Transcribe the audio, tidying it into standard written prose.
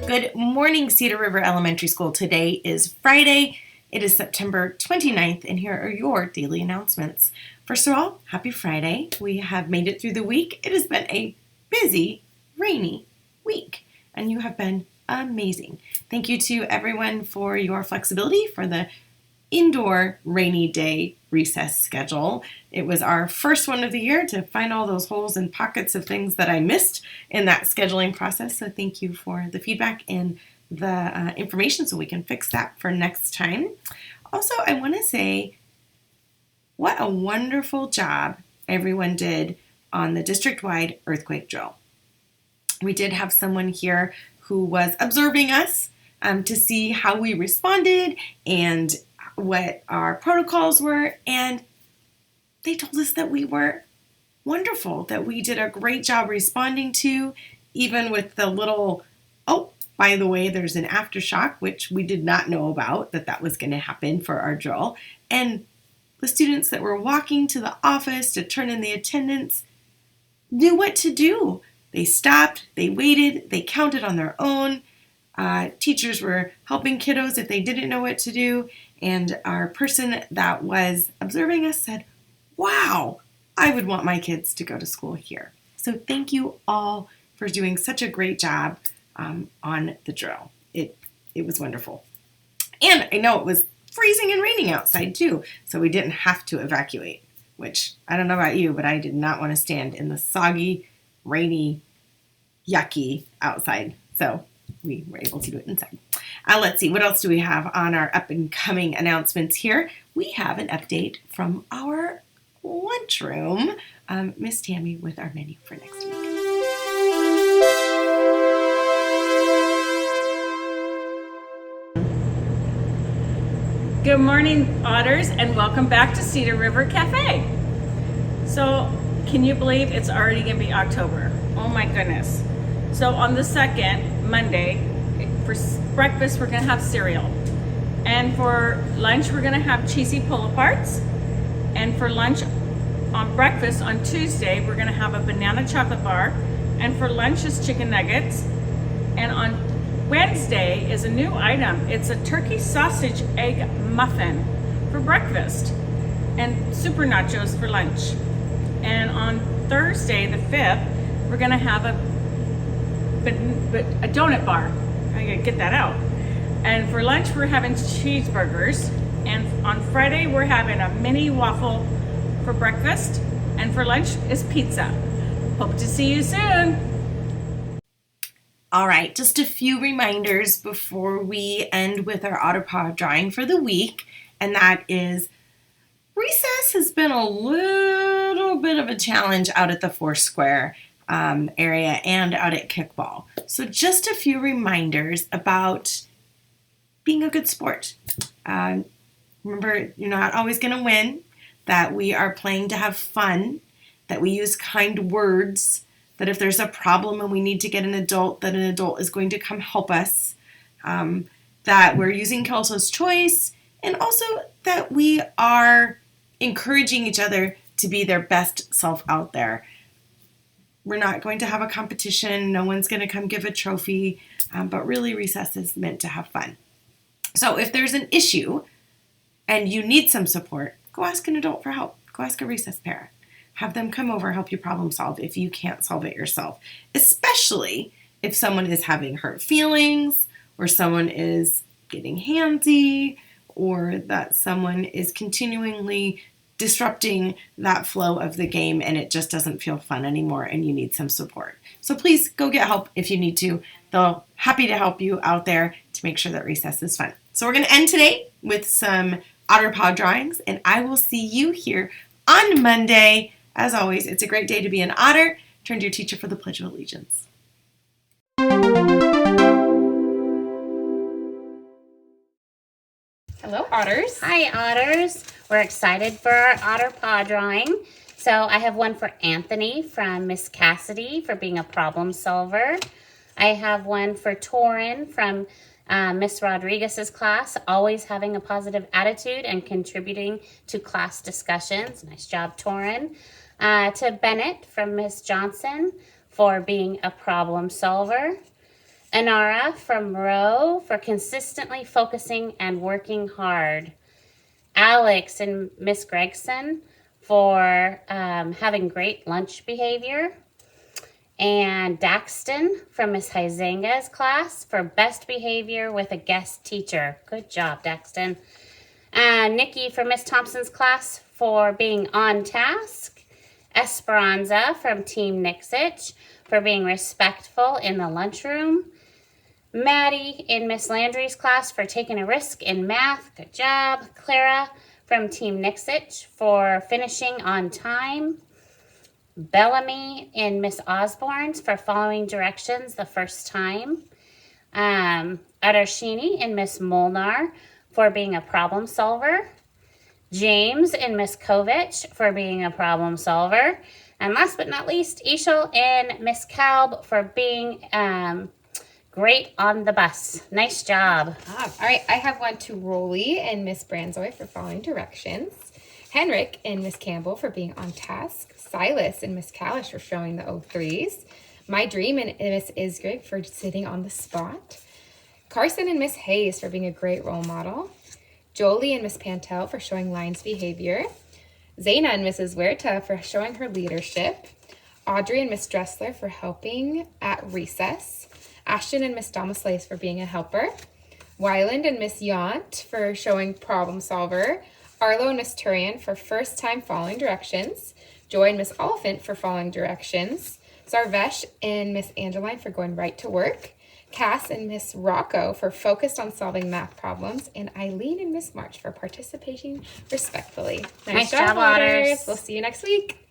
Good morning, Cedar River Elementary School. Today is Friday. It is September 29th, and here are your daily announcements. First of all, happy Friday. We have made it through the week. It has been a busy, rainy week, and you have been amazing. Thank you to everyone for your flexibility for the indoor rainy day recess schedule. It was our first one of the year to find all those holes and pockets of things that I missed in that scheduling process. So thank you for the feedback and the information so we can fix that for next time. Also, I want to say what a wonderful job everyone did on the district-wide earthquake drill. We did have someone here who was observing us to see how we responded and what our protocols were, and they told us that we were wonderful, that we did a great job responding to, even with the little, oh, by the way, there's an aftershock, which we did not know about, that was going to happen for our drill. And the students that were walking to the office to turn in the attendance knew what to do. They stopped, they waited, they counted on their own. Teachers were helping kiddos if they didn't know what to do. And our person that was observing us said, wow, I would want my kids to go to school here. So thank you all for doing such a great job on the drill. It was wonderful. And I know it was freezing and raining outside too, so we didn't have to evacuate, which I don't know about you, but I did not want to stand in the soggy, rainy, yucky outside. So we were able to do it inside. Let's see, what else do we have on our up and coming announcements here? We have an update from our lunchroom. Miss Tammy with our menu for next week. Good morning, Otters, and welcome back to Cedar River Cafe. So, can you believe it's already going to be October? Oh my goodness. So on the 2nd, Monday, for breakfast we're going to have cereal. And for lunch we're going to have cheesy pull-aparts. And for lunch on breakfast on Tuesday we're going to have a banana chocolate bar. And for lunch is chicken nuggets. And on Wednesday is a new item. It's a turkey sausage egg muffin for breakfast. And super nachos for lunch. And on Thursday the 5th we're going to have a donut bar. I gotta get that out. And for lunch we're having cheeseburgers. And on Friday we're having a mini waffle for breakfast. And for lunch is pizza. Hope to see you soon. All right, just a few reminders before we end with our Otter Paw drawing for the week. And that is recess has been a little bit of a challenge out at the Foursquare area and out at kickball. So just a few reminders about being a good sport. Remember, you're not always going to win, that we are playing to have fun, that we use kind words, that if there's a problem and we need to get an adult, that an adult is going to come help us, that we're using Kelso's choice, and also that we are encouraging each other to be their best self out there. We're not going to have a competition. No one's going to come give a trophy, but really recess is meant to have fun. So if there's an issue and you need some support, go ask an adult for help. Go ask a recess parent. Have them come over, help you problem solve if you can't solve it yourself, especially if someone is having hurt feelings or someone is getting handsy or that someone is continually disrupting that flow of the game and it just doesn't feel fun anymore and you need some support. So please go get help if you need to. They're happy to help you out there to make sure that recess is fun. So we're going to end today with some Otter Paw drawings, and I will see you here on Monday. As always, it's a great day to be an otter. Turn to your teacher for the Pledge of Allegiance. Hello, Otters. Hi, Otters. We're excited for our Otter Paw drawing. So I have one for Anthony from Miss Cassidy for being a problem solver. I have one for Torin from Miss Rodriguez's class, always having a positive attitude and contributing to class discussions. Nice job, Torin. To Bennett from Miss Johnson for being a problem solver. Anara from Row for consistently focusing and working hard. Alex and Miss Gregson for having great lunch behavior. And Daxton from Miss Huizenga's class for best behavior with a guest teacher. Good job, Daxton. Nikki from Miss Thompson's class for being on task. Esperanza from Team Nixich for being respectful in the lunchroom. Maddie in Miss Landry's class for taking a risk in math. Good job. Clara from Team Nixich for finishing on time. Bellamy in Miss Osborne's for following directions the first time. Adarshini in Miss Molnar for being a problem solver. James in Miss Kovich for being a problem solver. And last but not least, Ishal in Miss Kalb for being great on the bus. Nice job. All right, I have one to Rolly and Miss Branzoy for following directions. Henrik and Miss Campbell for being on task. Silas and Miss Kalish for showing the O3s. My Dream and Miss Isgrig for sitting on the spot. Carson and Miss Hayes for being a great role model. Jolie and Miss Pantel for showing Lion's behavior. Zaina and Mrs. Huerta for showing her leadership. Audrey and Miss Dressler for helping at recess. Ashton and Miss Domislace for being a helper. Wyland and Miss Yaunt for showing problem solver. Arlo and Miss Turian for first time following directions. Joy and Miss Oliphant for following directions. Sarvesh and Miss Angeline for going right to work. Cass and Miss Rocco for focused on solving math problems. And Eileen and Miss March for participating respectfully. Nice job, Otters. We'll see you next week.